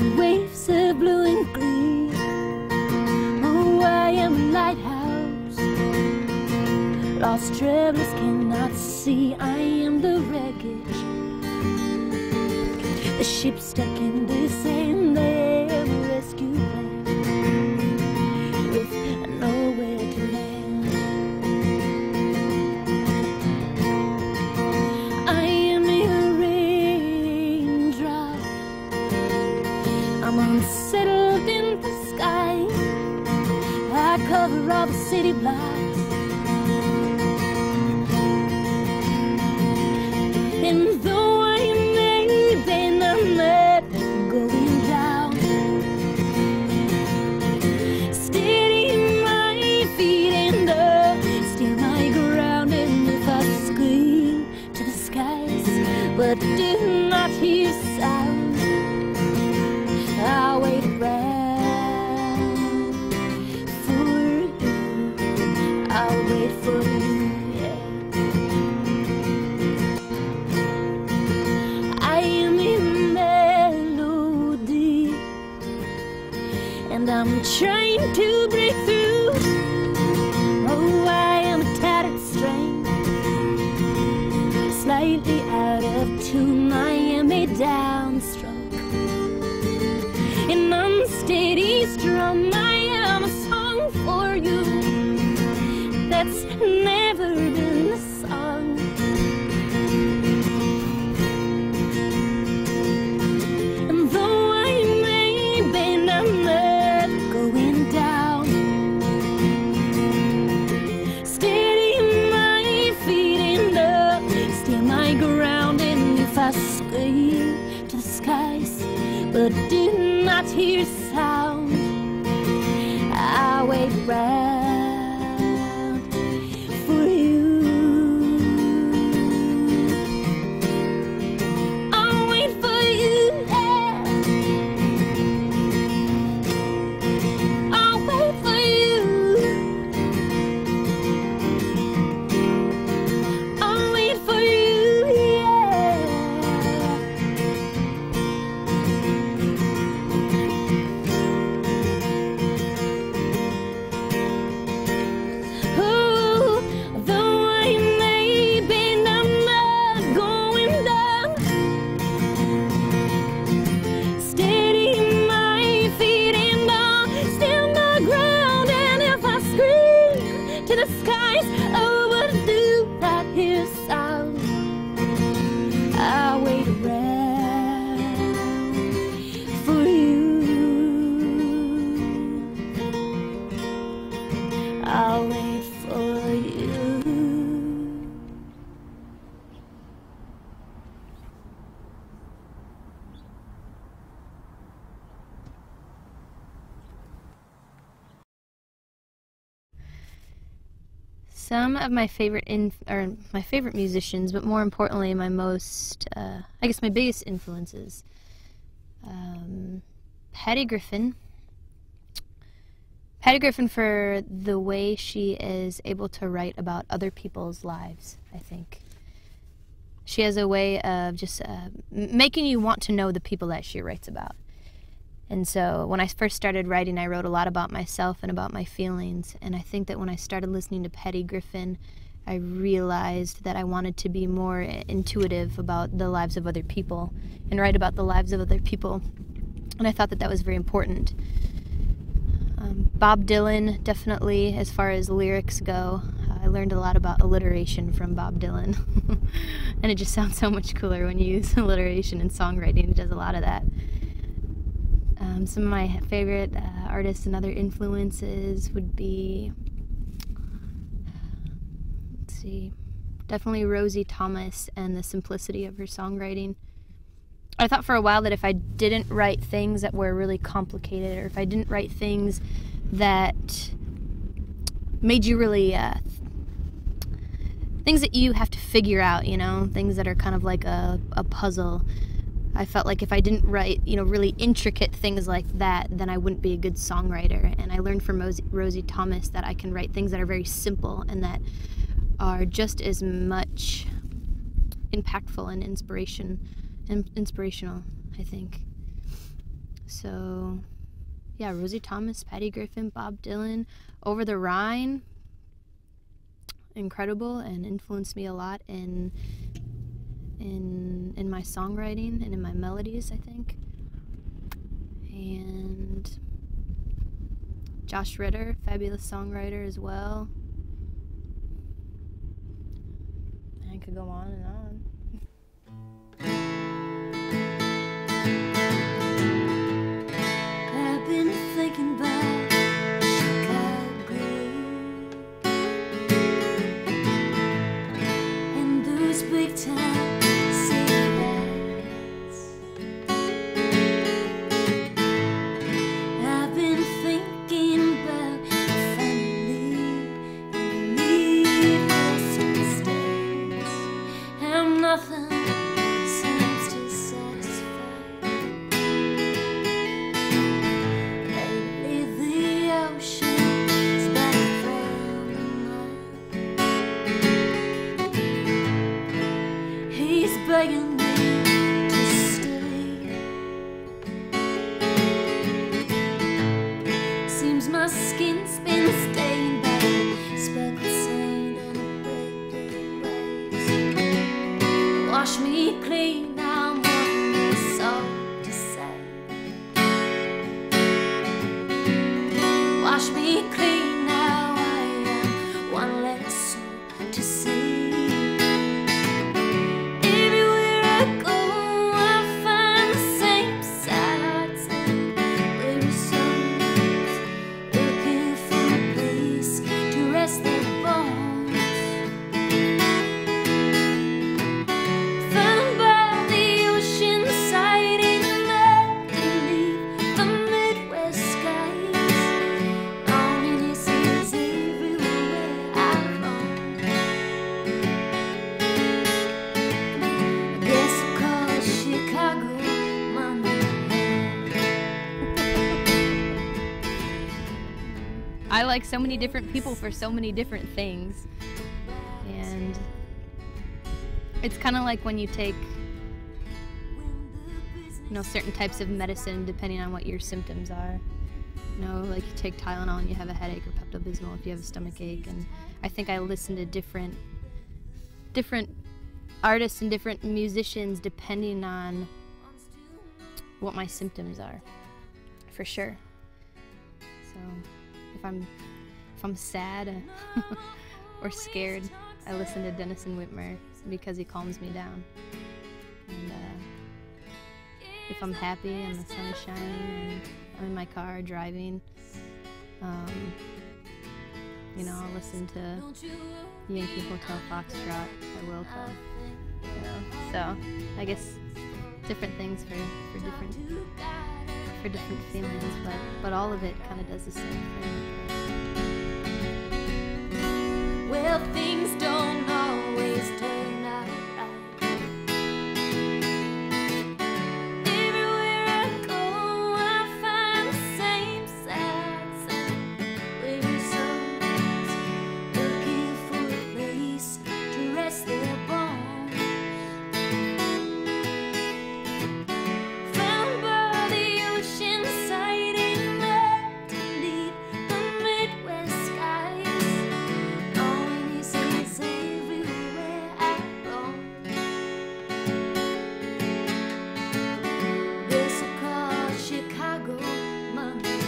in waves of blue and green. Oh, I am a lighthouse lost travelers cannot see. I am the wreckage, the ship stuck in the sand, the rescue plane with nowhere to land. I am a raindrop, I'm unsettled in the sky. I cover all the city blocks, and though I may bend, I'm not going down. Steady my feet and steer my ground. And if I scream to the skies but do not hear sound, I'll wait around for you. I'll wait for you. And I'm trying to break through. Oh, I am a tattered string, slightly out of tune. I am a downstroke, an unsteady strum. I am a song for you that's never been a song. And though I may bend, I'm not going down. Steady my feet and steer my ground. And if I scream to the skies but do not hear sound, I'll wait around for you. I'll wait for you, yeah. I'll wait for you. I'll wait for you, yeah. Oh, though I may bend, I'm not going down. Steady my feet and I'll stand my ground. And if I scream to the skies, oh, but do not hear sound, I'll wait around for you. I'll wait for you. Some of my favorite musicians, but more importantly, my most, I guess my biggest influences. Patty Griffin. Patty Griffin for the way she is able to write about other people's lives, I think. She has a way of just making you want to know the people that she writes about. And so when I first started writing, I wrote a lot about myself and about my feelings. And I think that when I started listening to Patty Griffin, I realized that I wanted to be more intuitive about the lives of other people and write about the lives of other people. And I thought that that was very important. Bob Dylan, definitely, as far as lyrics go. I learned a lot about alliteration from Bob Dylan. And it just sounds so much cooler when you use alliteration in songwriting. It does a lot of that. Some of my favorite artists and other influences would be, let's see, definitely Rosie Thomas and the simplicity of her songwriting. I thought for a while that if I didn't write things that were really complicated, or if I didn't write things that made you really, things that you have to figure out, you know, things that are kind of like a puzzle, I felt like if I didn't write, you know, really intricate things like that, then I wouldn't be a good songwriter. And I learned from Rosie Thomas that I can write things that are very simple and that are just as much impactful and inspirational, I think. So, yeah, Rosie Thomas, Patty Griffin, Bob Dylan, Over the Rhine, incredible, and influenced me a lot in my songwriting and in my melodies, I think. And Josh Ritter, fabulous songwriter as well. I could go on and on. I've been thinking about Chicago and those big time city lights. I've been thinking about the family and needless mistakes. How nothing seems to satisfy. Lately the ocean's back from mine. He's begging me to stay. Seems my skin's been stained by speckled sand and breaking waves. Wash me clean, I'm one less soul to say. Wash me clean, now I am one less soul to see. Everywhere I go, I find the same sights and weary souls looking for a place to rest their bones. Found by the ocean side in underneath the Midwest skies. Loneliness is everywhere I roam. I guess I'll call Chicago my new I like so many different people for so many different things. And it's kind of like when you take, certain types of medicine depending on what your symptoms are. Like you take Tylenol and you have a headache, or Pepto-Bismol if you have a stomach ache. And I think I listen to different artists and different musicians depending on what my symptoms are, for sure. So if I'm sad or scared, I listen to Denison Whitmer because he calms me down. And if I'm happy and the sun is shining and I'm in my car driving, I'll listen to Yankee Hotel Foxtrot by Wilco. So I guess different things for different feelings, but all of it kind of does the same thing. Well, things don't always turn out right. Everywhere I go, I find the same sights and weary souls looking for a place to rest their bones. Found by the ocean side in underneath the Midwest skies. Loneliness is everywhere I roam. Guess I'll call Chicago my new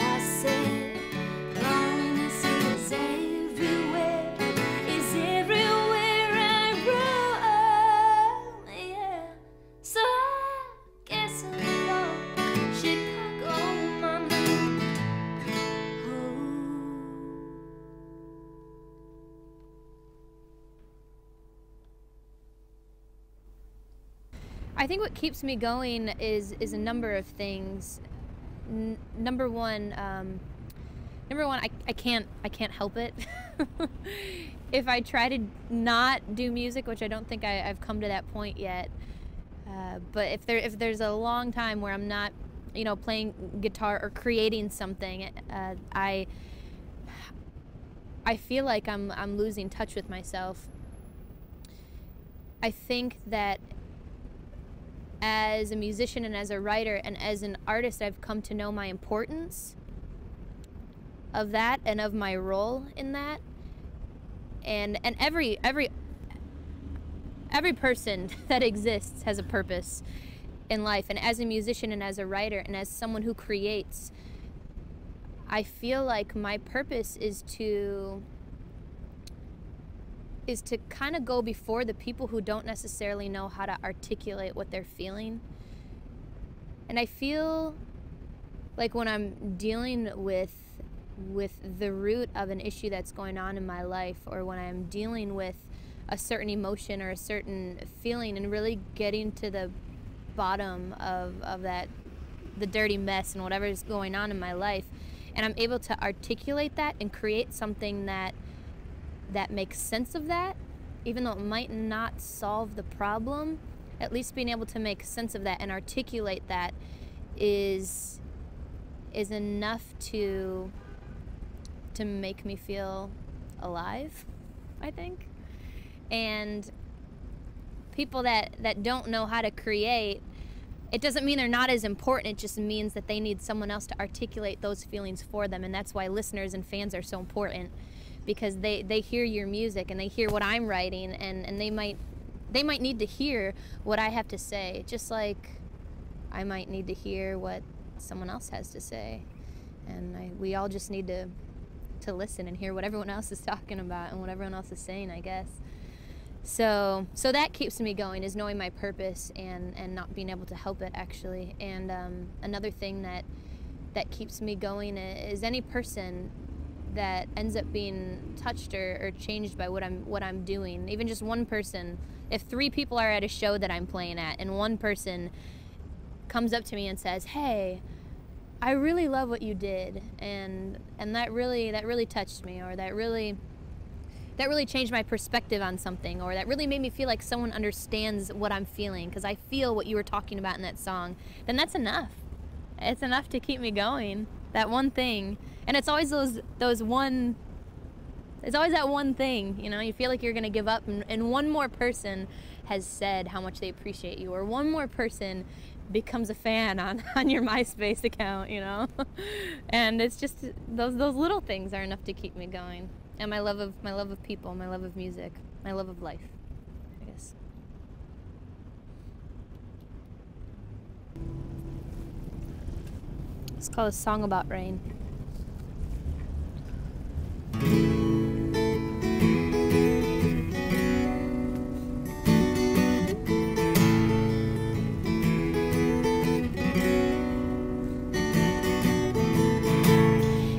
I said, loneliness is everywhere I roam, yeah. So I guess I'll call Chicago my new home. I think what keeps me going is a number of things. Number one, I can't help it. If I try to not do music, which I don't think I've come to that point yet, but if there's a long time where I'm not you know, playing guitar or creating something, I feel like I'm losing touch with myself. I think that as a musician and as a writer and as an artist, I've come to know my importance of that and of my role in that. And every person that exists has a purpose in life. And as a musician and as a writer and as someone who creates, I feel like my purpose is to kind of go before the people who don't necessarily know how to articulate what they're feeling. And I feel like when I'm dealing with the root of an issue that's going on in my life, or when I'm dealing with a certain emotion or a certain feeling and really getting to the bottom of that, the dirty mess and whatever is going on in my life, and I'm able to articulate that and create something that makes sense of that, even though it might not solve the problem, at least being able to make sense of that and articulate that is enough to make me feel alive, I think. And people that don't know how to create, it doesn't mean they're not as important, it just means that they need someone else to articulate those feelings for them. And that's why listeners and fans are so important, because they hear your music and they hear what I'm writing, and they might need to hear what I have to say, just like I might need to hear what someone else has to say. And we all just need to listen and hear what everyone else is talking about and what everyone else is saying, I guess. So that keeps me going, is knowing my purpose and not being able to help it, actually. And another thing that keeps me going is any person that ends up being touched or changed by what I'm doing. Even just one person. If 3 people are at a show that I'm playing at and one person comes up to me and says, "Hey, I really love what you did," and that really touched me, or that really changed my perspective on something, or that really made me feel like someone understands what I'm feeling because I feel what you were talking about in that song, then that's enough. It's enough to keep me going. That one thing. And it's always it's always that one thing, you know, you feel like you're gonna give up, and one more person has said how much they appreciate you, or one more person becomes a fan on your MySpace account, you know. And it's just those little things are enough to keep me going. And my love of people, my love of music, my love of life, I guess. It's called A Song About Rain.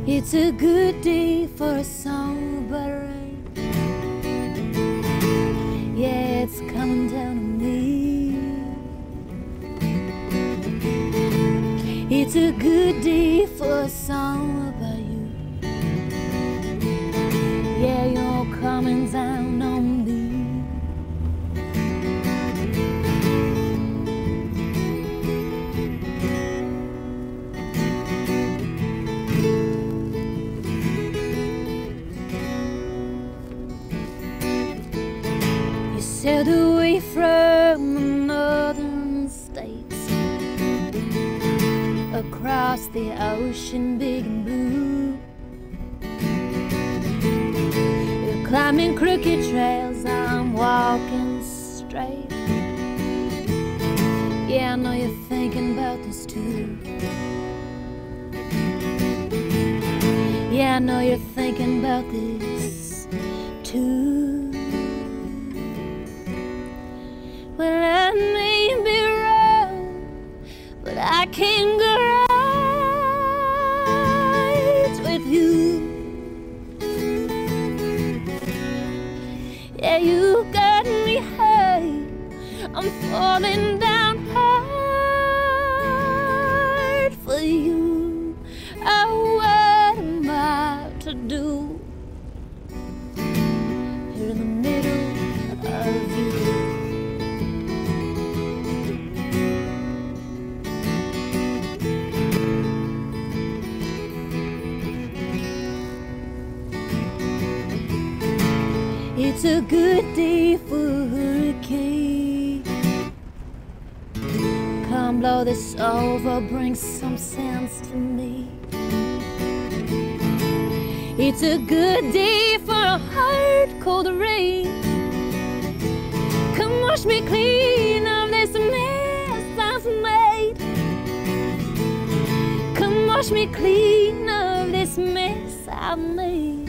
It's a good day for a song about rain. Yeah, it's coming down on me. It's a good day for a song about you. Yeah, you're coming down on me. Sailed away from the northern states, across the ocean big and blue. You're climbing crooked trails, I'm walking straight. Yeah, I know you're thinking about this too. Yeah, I know you're thinking about this too. Well, I may be wrong, but I can't go right with you. Yeah, you got me high, I'm falling down hard for you. Oh, what am I to do here in the middle of you? a good day for a hurricane. Come blow this over, bring some sense to me. It's a good day for a hard, cold rain. Come wash me clean of this mess I've made. Come wash me clean of this mess I've made.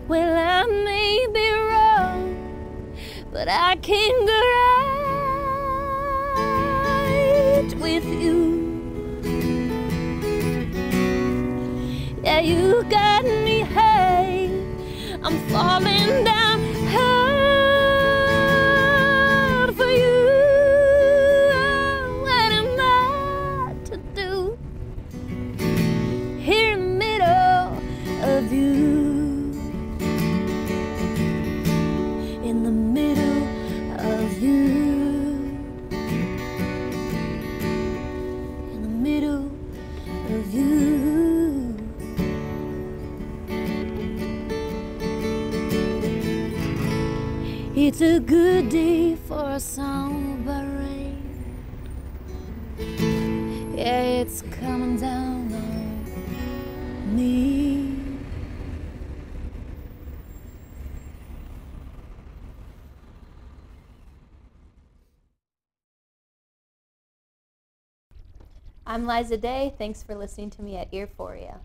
Well, I may be wrong, but I can't go right with you. Yeah, you got me high, I'm falling down hard for you. What am I to do here in the middle of you? In the middle of you. In the middle of you. It's a good day for a song by rain. Yeah, it's coming down on me. I'm Liza Day. Thanks for listening to me at Earphoria.